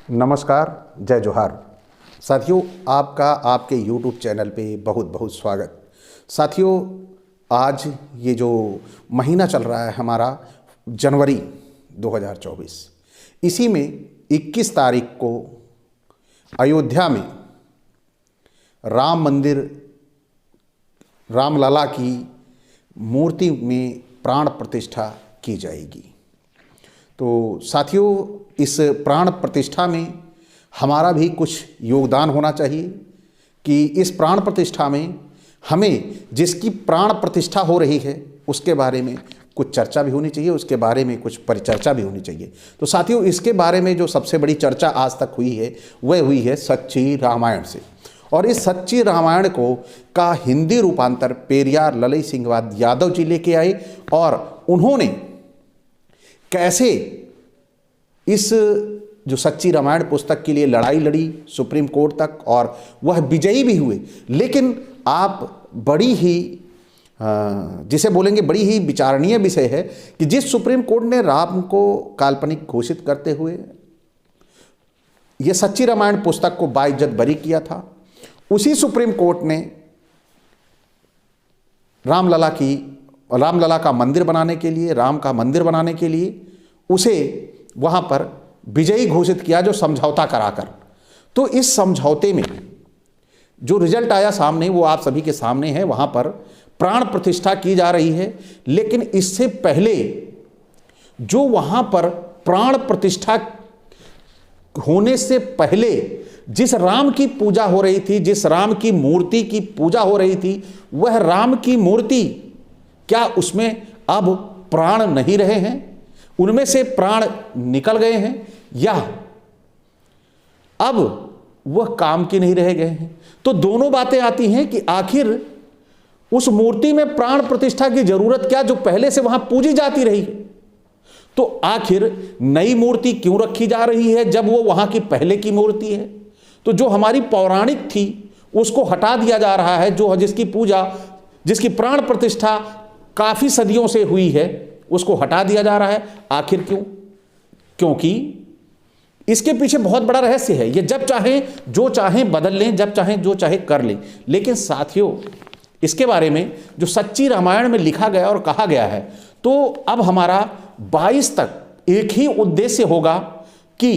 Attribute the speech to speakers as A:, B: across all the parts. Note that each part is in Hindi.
A: नमस्कार, जय जोहार। साथियों, आपका आपके YouTube चैनल पे बहुत बहुत स्वागत। साथियों, आज ये जो महीना चल रहा है हमारा जनवरी 2024, इसी में 21 तारीख को अयोध्या में राम मंदिर, रामलला की मूर्ति में प्राण प्रतिष्ठा की जाएगी। तो साथियों, इस प्राण प्रतिष्ठा में हमारा भी कुछ योगदान होना चाहिए कि इस प्राण प्रतिष्ठा में हमें जिसकी प्राण प्रतिष्ठा हो रही है उसके बारे में कुछ चर्चा भी होनी चाहिए, उसके बारे में कुछ परिचर्चा भी होनी चाहिए। तो साथियों, इसके बारे में जो सबसे बड़ी चर्चा आज तक हुई है वह हुई है सच्ची रामायण से। और इस सच्ची रामायण को का हिंदी रूपांतर पेरियार ललई सिंह यादव जी लेके आए और उन्होंने कैसे इस जो सच्ची रामायण पुस्तक के लिए लड़ाई लड़ी सुप्रीम कोर्ट तक, और वह विजयी भी हुए। लेकिन आप बड़ी ही जिसे बोलेंगे बड़ी ही विचारणीय विषय है कि जिस सुप्रीम कोर्ट ने राम को काल्पनिक घोषित करते हुए यह सच्ची रामायण पुस्तक को बाइज्जत बरी किया था, उसी सुप्रीम कोर्ट ने रामलला का मंदिर बनाने के लिए, राम का मंदिर बनाने के लिए उसे वहाँ पर विजयी घोषित किया, जो समझौता कराकर। तो इस समझौते में जो रिजल्ट आया सामने वो आप सभी के सामने है। वहाँ पर प्राण प्रतिष्ठा की जा रही है, लेकिन इससे पहले जो वहाँ पर प्राण प्रतिष्ठा होने से पहले जिस राम की पूजा हो रही थी, जिस राम की मूर्ति की पूजा हो रही थी, वह राम की मूर्ति, क्या उसमें अब प्राण नहीं रहे हैं? उनमें से प्राण निकल गए हैं या अब वह काम के नहीं रह गए हैं? तो दोनों बातें आती हैं कि आखिर उस मूर्ति में प्राण प्रतिष्ठा की जरूरत क्या, जो पहले से वहां पूजी जाती रही है? तो आखिर नई मूर्ति क्यों रखी जा रही है जब वो वहां की पहले की मूर्ति है? तो जो हमारी पौराणिक थी उसको हटा दिया जा रहा है, जो जिसकी पूजा, जिसकी प्राण प्रतिष्ठा काफी सदियों से हुई है, उसको हटा दिया जा रहा है। आखिर क्यों? क्योंकि इसके पीछे बहुत बड़ा रहस्य है। ये जब चाहे जो चाहे बदल लें, जब चाहे जो चाहे कर लें। लेकिन साथियों, इसके बारे में जो सच्ची रामायण में लिखा गया और कहा गया है, तो अब हमारा 22 तक एक ही उद्देश्य होगा कि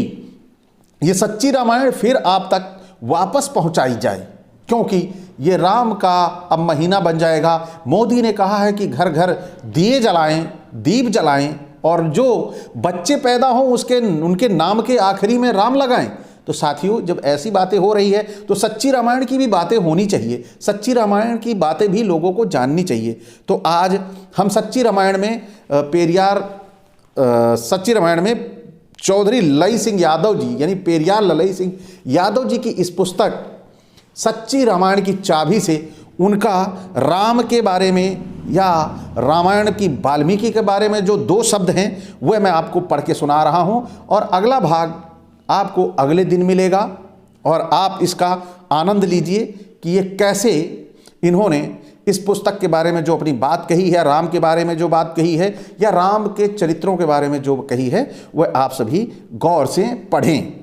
A: ये सच्ची रामायण फिर आप तक वापस पहुंचाई जाए, क्योंकि ये राम का अब महीना बन जाएगा। मोदी ने कहा है कि घर घर दिए जलाएं, दीप जलाएं, और जो बच्चे पैदा हों उनके नाम के आखिरी में राम लगाएं। तो साथियों, जब ऐसी बातें हो रही है तो सच्ची रामायण की भी बातें होनी चाहिए, सच्ची रामायण की बातें भी लोगों को जाननी चाहिए। तो आज हम सच्ची रामायण में सच्ची रामायण में चौधरी ललई सिंह यादव जी, यानी पेरियार ललई सिंह यादव जी की इस पुस्तक सच्ची रामायण की चाबी से उनका राम के बारे में या रामायण की वाल्मीकि के बारे में जो 2 शब्द हैं वह मैं आपको पढ़ के सुना रहा हूं, और अगला भाग आपको अगले दिन मिलेगा। और आप इसका आनंद लीजिए कि ये कैसे इन्होंने इस पुस्तक के बारे में जो अपनी बात कही है, राम के बारे में जो बात कही है, या राम के चरित्रों के बारे में जो कही है, वह आप सभी गौर से पढ़ें।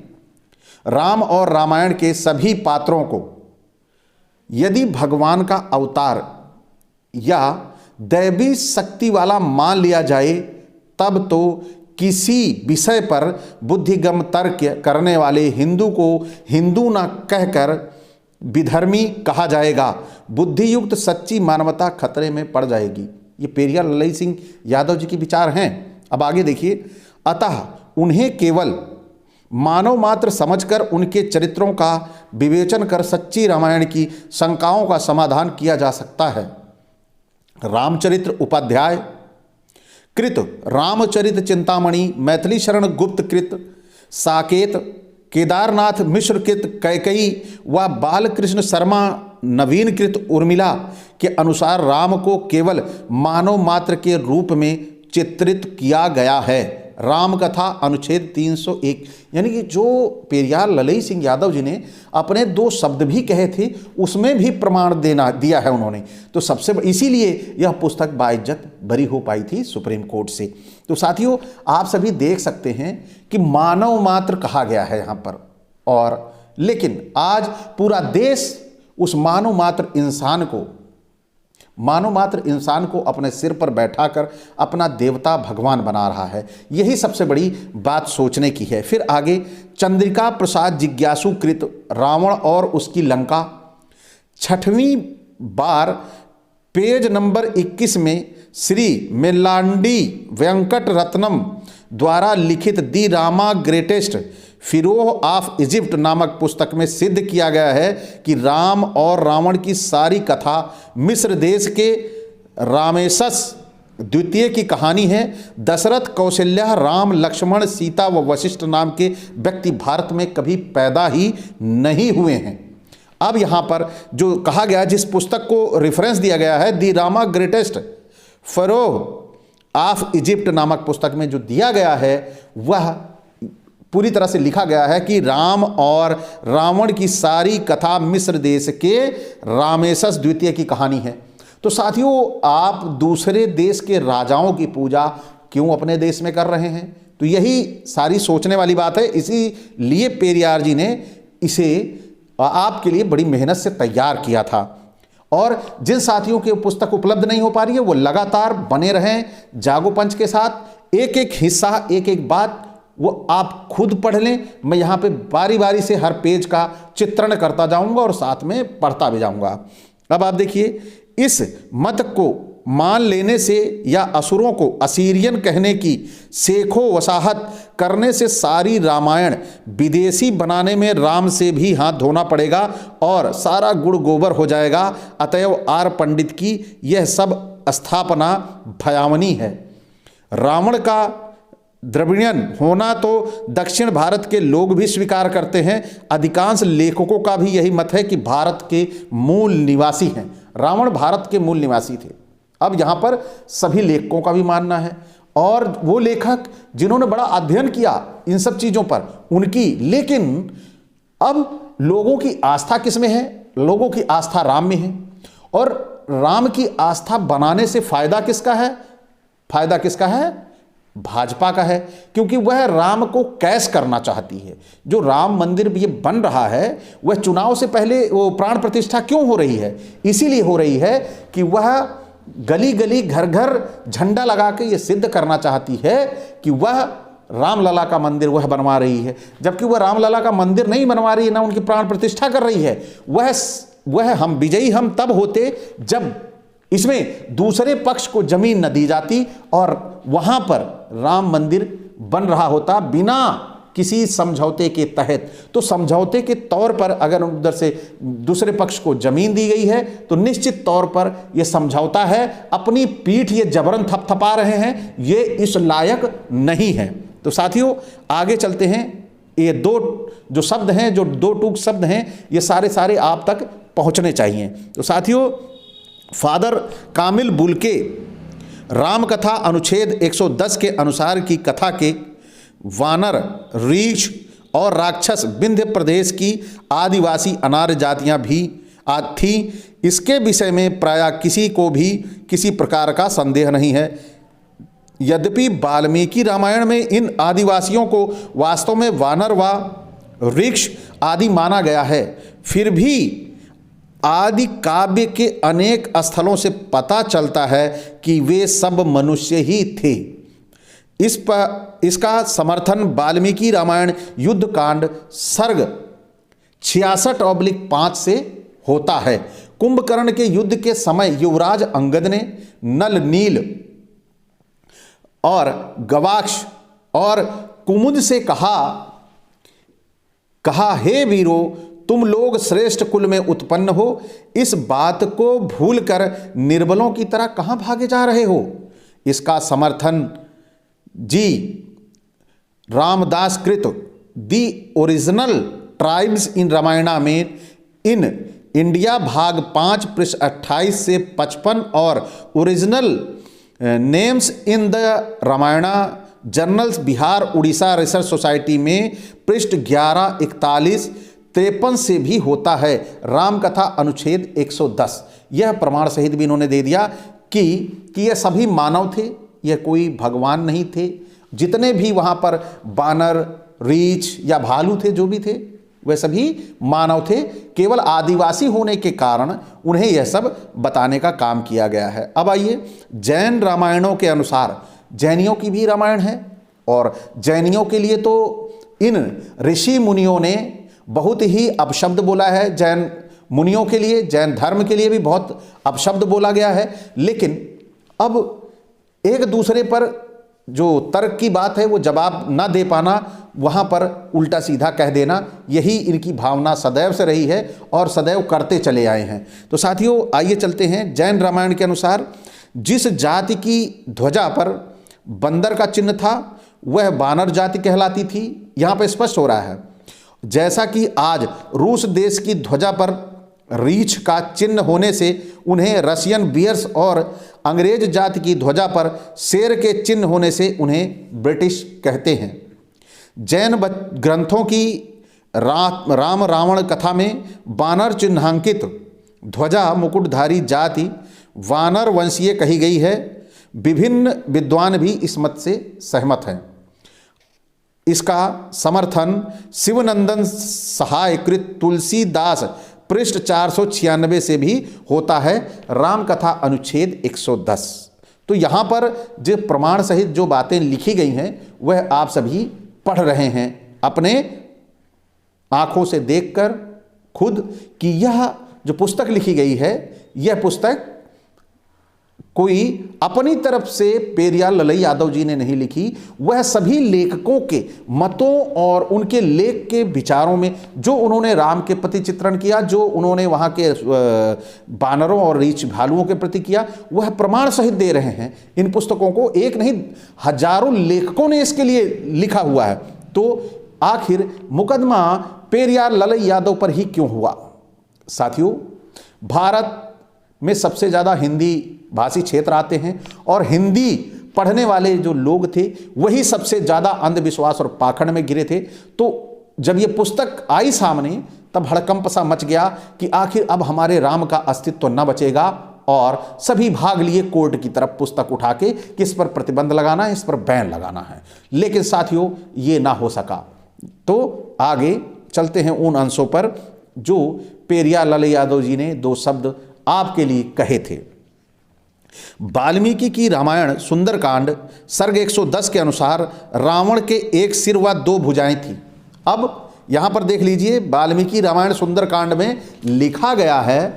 A: राम और रामायण के सभी पात्रों को यदि भगवान का अवतार या दैवी शक्ति वाला मान लिया जाए, तब तो किसी विषय पर बुद्धिगम तर्क करने वाले हिंदू को हिंदू न कहकर विधर्मी कहा जाएगा। बुद्धियुक्त सच्ची मानवता खतरे में पड़ जाएगी। ये पेरियार ललई सिंह यादव जी के विचार हैं। अब आगे देखिए। अतः उन्हें केवल मानव मात्र समझकर उनके चरित्रों का विवेचन कर सच्ची रामायण की शंकाओं का समाधान किया जा सकता है। रामचरित्र उपाध्याय कृत, रामचरित चिंतामणि, मैथिली शरण गुप्त कृत, साकेत, केदारनाथ मिश्र कृत, कैकई व बालकृष्ण शर्मा नवीन कृत उर्मिला के अनुसार राम को केवल मानव मात्र के रूप में चित्रित किया गया है। राम कथा अनुच्छेद 301। यानी कि जो पेरियार ललई सिंह यादव जी ने अपने 2 शब्द भी कहे थे उसमें भी प्रमाण दिया है उन्होंने। तो सबसे इसीलिए यह पुस्तक बाइज्जत बरी हो पाई थी सुप्रीम कोर्ट से। तो साथियों, आप सभी देख सकते हैं कि मानव मात्र कहा गया है यहाँ पर, और लेकिन आज पूरा देश उस मानव मात्र इंसान को अपने सिर पर बैठाकर अपना देवता भगवान बना रहा है। यही सबसे बड़ी बात सोचने की है। फिर आगे, चंद्रिका प्रसाद जिज्ञासु कृत रावण और उसकी लंका, 6वीं बार पेज नंबर 21 में श्री मेलांडी वेंकट रत्नम द्वारा लिखित दी रामा ग्रेटेस्ट फिरोह ऑफ इजिप्ट नामक पुस्तक में सिद्ध किया गया है कि राम और रावण की सारी कथा मिस्र देश के रामेसस द्वितीय की कहानी है। दशरथ, कौशल्या, राम, लक्ष्मण, सीता व वशिष्ठ नाम के व्यक्ति भारत में कभी पैदा ही नहीं हुए हैं। अब यहाँ पर जो कहा गया, जिस पुस्तक को रेफरेंस दिया गया है, दी रामा ग्रेटेस्ट फिरोह ऑफ इजिप्ट नामक पुस्तक में जो दिया गया है, वह पूरी तरह से लिखा गया है कि राम और रावण की सारी कथा मिस्र देश के रामेसस द्वितीय की कहानी है। तो साथियों, आप दूसरे देश के राजाओं की पूजा क्यों अपने देश में कर रहे हैं? तो यही सारी सोचने वाली बात है। इसीलिए पेरियार जी ने इसे आपके लिए बड़ी मेहनत से तैयार किया था। और जिन साथियों की पुस्तक उपलब्ध नहीं हो पा रही है, वो लगातार बने रहें जागो पंच के साथ। एक एक हिस्सा, एक एक बात वो आप खुद पढ़ लें। मैं यहाँ पे बारी बारी से हर पेज का चित्रण करता जाऊंगा और साथ में पढ़ता भी जाऊंगा। अब आप देखिए, इस मत को मान लेने से या असुरों को असीरियन कहने की सेखों वसाहत करने से सारी रामायण विदेशी बनाने में राम से भी हाथ धोना पड़ेगा और सारा गुड़ गोबर हो जाएगा। अतएव आर पंडित की यह सब स्थापना भयावनी है। रावण का द्रविड़ियन होना तो दक्षिण भारत के लोग भी स्वीकार करते हैं। अधिकांश लेखकों का भी यही मत है कि भारत के मूल निवासी हैं। रावण भारत के मूल निवासी थे। अब यहाँ पर सभी लेखकों का भी मानना है, और वो लेखक जिन्होंने बड़ा अध्ययन किया इन सब चीज़ों पर, उनकी। लेकिन अब लोगों की आस्था किस में है? लोगों की आस्था राम में है। और राम की आस्था बनाने से फायदा किसका है? फायदा किसका है? भाजपा का है, क्योंकि वह राम को कैश करना चाहती है। जो राम मंदिर ये बन रहा है, वह चुनाव से पहले वो प्राण प्रतिष्ठा क्यों हो रही है? इसीलिए हो रही है कि वह गली गली घर घर झंडा लगा के ये सिद्ध करना चाहती है कि वह रामलला का मंदिर वह बनवा रही है, जबकि वह रामलला का मंदिर नहीं बनवा रही है, ना उनकी प्राण प्रतिष्ठा कर रही है। वह हम विजयी हम तब होते जब इसमें दूसरे पक्ष को जमीन न दी जाती और वहां पर राम मंदिर बन रहा होता बिना किसी समझौते के तहत। तो समझौते के तौर पर अगर उधर से दूसरे पक्ष को जमीन दी गई है तो निश्चित तौर पर यह समझौता है। अपनी पीठ ये जबरन थपथपा रहे हैं, ये इस लायक नहीं है। तो साथियों, आगे चलते हैं। ये 2 जो शब्द हैं, जो 2 टूक शब्द हैं, ये सारे आप तक पहुंचने चाहिए। तो साथियों, फादर कामिल बुल्के राम कथा अनुच्छेद 110 के अनुसार की कथा के वानर, रीछ और राक्षस विंध्य प्रदेश की आदिवासी अनार्य जातियां भी थी। इसके विषय में प्रायः किसी को भी किसी प्रकार का संदेह नहीं है। यद्यपि वाल्मीकि रामायण में इन आदिवासियों को वास्तव में वानर व ऋक्ष आदि माना गया है, फिर भी आदि काव्य के अनेक स्थलों से पता चलता है कि वे सब मनुष्य ही थे। इसका समर्थन वाल्मीकि रामायण युद्ध कांड सर्ग 66/5 से होता है। कुंभकर्ण के युद्ध के समय युवराज अंगद ने नल, नील और गवाक्ष और कुमुद से कहा हे वीरो, तुम लोग श्रेष्ठ कुल में उत्पन्न हो, इस बात को भूलकर निर्बलों की तरह कहां भागे जा रहे हो? इसका समर्थन जी रामदास कृत the original tribes in Ramayana में इन इंडिया भाग 5 पृष्ठ 28 से 55 और original names in the Ramayana journals Bihar Orissa research society में पृष्ठ 1141-53 से भी होता है। रामकथा अनुच्छेद 110। यह प्रमाण सहित भी इन्होंने दे दिया कि यह सभी मानव थे, यह कोई भगवान नहीं थे। जितने भी वहाँ पर बानर, रीछ या भालू थे, जो भी थे, वे सभी मानव थे। केवल आदिवासी होने के कारण उन्हें यह सब बताने का काम किया गया है। अब आइए, जैन रामायणों के अनुसार, जैनियों की भी रामायण है और जैनियों के लिए तो इन ऋषि मुनियों ने बहुत ही अपशब्द बोला है। जैन मुनियों के लिए, जैन धर्म के लिए भी बहुत अपशब्द बोला गया है। लेकिन अब एक दूसरे पर जो तर्क की बात है वो जवाब ना दे पाना, वहाँ पर उल्टा सीधा कह देना, यही इनकी भावना सदैव से रही है और सदैव करते चले आए हैं। तो साथियों, आइए चलते हैं। जैन रामायण के अनुसार जिस जाति की ध्वजा पर बंदर का चिन्ह था वह बानर जाति कहलाती थी। यहाँ पर स्पष्ट हो रहा है, जैसा कि आज रूस देश की ध्वजा पर रीछ का चिन्ह होने से उन्हें रशियन बियर्स और अंग्रेज जाति की ध्वजा पर शेर के चिन्ह होने से उन्हें ब्रिटिश कहते हैं। जैन ग्रंथों की राम रावण कथा में वानर चिन्हांकित ध्वजा मुकुटधारी जाति वानर वंशीय कही गई है। विभिन्न विद्वान भी इस मत से सहमत हैं। इसका समर्थन शिवनंदन सहाय कृत तुलसीदास पृष्ठ 496 से भी होता है, रामकथा अनुच्छेद 110। तो यहाँ पर जो प्रमाण सहित जो बातें लिखी गई हैं वह आप सभी पढ़ रहे हैं अपने आंखों से देखकर खुद कि यह जो पुस्तक लिखी गई है, यह पुस्तक कोई अपनी तरफ से पेरियार ललई यादव जी ने नहीं लिखी, वह सभी लेखकों के मतों और उनके लेख के विचारों में जो उन्होंने राम के प्रति चित्रण किया, जो उन्होंने वहाँ के बानरों और रीछ भालुओं के प्रति किया, वह प्रमाण सहित दे रहे हैं। इन पुस्तकों को एक नहीं हजारों लेखकों ने इसके लिए लिखा हुआ है। तो आखिर मुकदमा पेरियार ललई यादव पर ही क्यों हुआ? साथियों, भारत में सबसे ज़्यादा हिंदी भाषी क्षेत्र आते हैं और हिंदी पढ़ने वाले जो लोग थे वही सबसे ज़्यादा अंधविश्वास और पाखंड में गिरे थे। तो जब ये पुस्तक आई सामने तब हड़कंप सा मच गया कि आखिर अब हमारे राम का अस्तित्व न बचेगा और सभी भाग लिए कोर्ट की तरफ पुस्तक उठा के कि इस पर प्रतिबंध लगाना है, इस पर बैन लगाना है। लेकिन साथियों, ये ना हो सका। तो आगे चलते हैं उन अंशों पर जो पेरियार ललई यादव जी ने दो शब्द आपके लिए कहे थे। वाल्मीकि की रामायण सुंदरकांड सर्ग 110 के अनुसार रावण के एक सिर व दो भुजाएं थी। अब यहां पर देख लीजिए, वाल्मीकि रामायण सुंदरकांड में लिखा गया है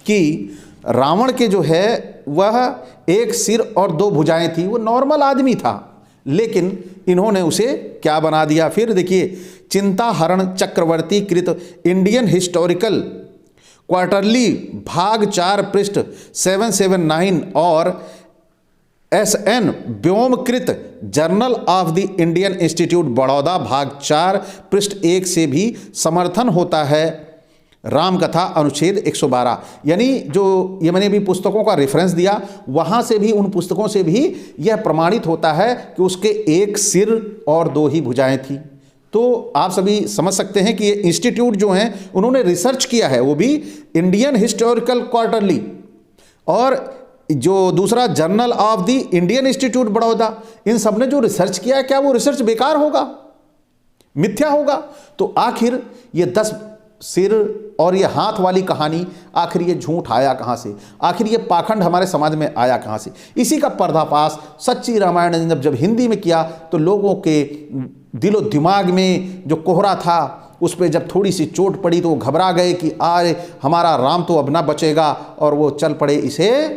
A: कि रावण के जो है वह एक सिर और दो भुजाएं थी। वो नॉर्मल आदमी था, लेकिन इन्होंने उसे क्या बना दिया? फिर देखिए, चिंताहरण चक्रवर्ती कृत इंडियन हिस्टोरिकल क्वार्टरली भाग 4 पृष्ठ 779 और SN व्योमकृत journal of the Indian institute Baroda भाग 4 पृष्ठ 1 से भी समर्थन होता है रामकथा अनुच्छेद 112। यानी जो ये मैंने भी पुस्तकों का रेफरेंस दिया, वहाँ से भी, उन पुस्तकों से भी यह प्रमाणित होता है कि उसके एक सिर और दो ही भुजाएं थी। तो आप सभी समझ सकते हैं कि ये इंस्टीट्यूट जो हैं उन्होंने रिसर्च किया है, वो भी इंडियन हिस्टोरिकल क्वार्टरली, और जो दूसरा journal of the Indian institute Baroda, इन सब ने जो रिसर्च किया है, क्या वो रिसर्च बेकार होगा, मिथ्या होगा? तो आखिर ये 10 सिर और ये हाथ वाली कहानी, आखिर ये झूठ आया कहाँ से? आखिर ये पाखंड हमारे समाज में आया कहाँ से? इसी का पर्दाफाश सच्ची रामायण ने जब हिंदी में किया तो लोगों के दिलो दिमाग में जो कोहरा था उस पर जब थोड़ी सी चोट पड़ी तो वो घबरा गए कि आए हमारा राम तो अब ना बचेगा, और वो चल पड़े इसे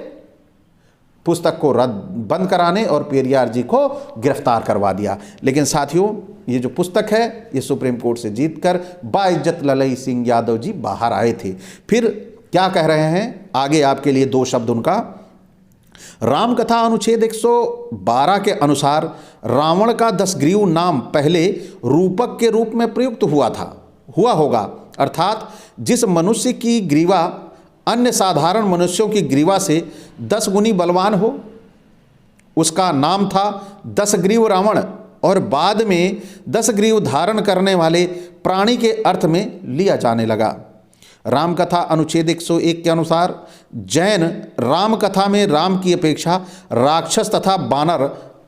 A: पुस्तक को बंद कराने और पेरियार जी को गिरफ्तार करवा दिया। लेकिन साथियों, ये जो पुस्तक है ये सुप्रीम कोर्ट से जीतकर बाइज्जत ललई सिंह यादव जी बाहर आए थे। फिर क्या कह रहे हैं आगे, आपके लिए 2 शब्द उनका। रामकथा अनुच्छेद 112 के अनुसार रावण का 10 ग्रीव नाम पहले रूपक के रूप में प्रयुक्त हुआ होगा, अर्थात जिस मनुष्य की ग्रीवा अन्य साधारण मनुष्यों की ग्रीवा से 10 गुनी बलवान हो, उसका नाम था 10 ग्रीव रावण। और बाद में 10 ग्रीव धारण करने वाले प्राणी के अर्थ में लिया जाने लगा। रामकथा अनुच्छेद 101 के अनुसार जैन रामकथा में राम की अपेक्षा राक्षस तथा बानर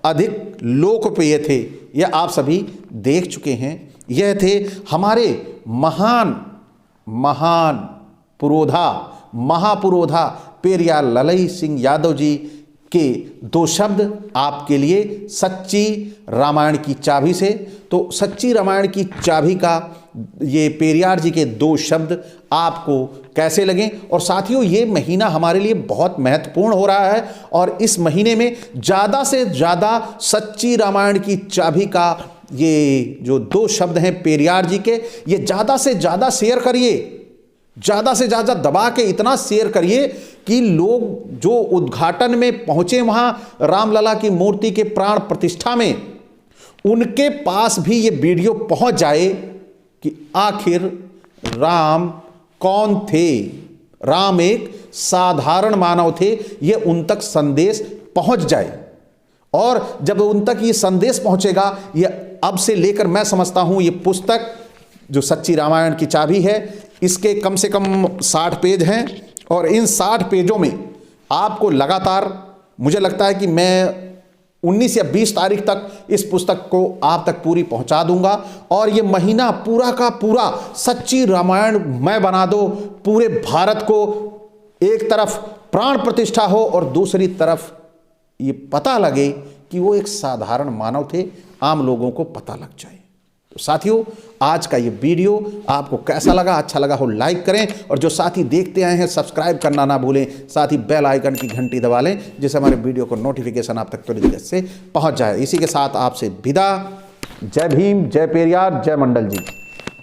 A: अधिक लोकप्रिय थे। यह आप सभी देख चुके हैं। यह थे हमारे महान महापुरोधा पेरियार ललई सिंह यादव जी के 2 शब्द आपके लिए सच्ची रामायण की चाबी से। तो सच्ची रामायण की चाबी का ये पेरियार जी के 2 शब्द आपको कैसे लगें। और साथियों, ये महीना हमारे लिए बहुत महत्वपूर्ण हो रहा है और इस महीने में ज़्यादा से ज़्यादा सच्ची रामायण की चाबी का ये जो 2 शब्द हैं पेरियार जी के, ये ज़्यादा से ज़्यादा शेयर करिए, ज़्यादा से ज़्यादा दबा के इतना शेयर करिए कि लोग जो उद्घाटन में पहुँचे वहाँ रामलला की मूर्ति के प्राण प्रतिष्ठा में, उनके पास भी ये वीडियो पहुँच जाए कि आखिर राम कौन थे, राम एक साधारण मानव थे, ये उन तक संदेश पहुँच जाए। और जब उन तक ये संदेश पहुँचेगा, ये अब से लेकर मैं समझता हूँ ये पुस्तक जो सच्ची रामायण की चाबी है, इसके कम से कम 60 पेज हैं और इन 60 पेजों में आपको लगातार, मुझे लगता है कि मैं 19 या 20 तारीख तक इस पुस्तक को आप तक पूरी पहुंचा दूंगा और ये महीना पूरा का पूरा सच्ची रामायण मैं बना दो। पूरे भारत को एक तरफ प्राण प्रतिष्ठा हो और दूसरी तरफ ये पता लगे कि वो एक साधारण मानव थे, आम लोगों को पता लग जाए। तो साथियों, आज का ये वीडियो आपको कैसा लगा? अच्छा लगा हो लाइक करें और जो साथी देखते आए हैं सब्सक्राइब करना ना भूलें, साथ ही बेल आइकन की घंटी दबा लें जिससे हमारे वीडियो को नोटिफिकेशन आप तक त्वरित से पहुंच जाए। इसी के साथ आपसे विदा। जय भीम, जय पेरियार, जय मंडल जी।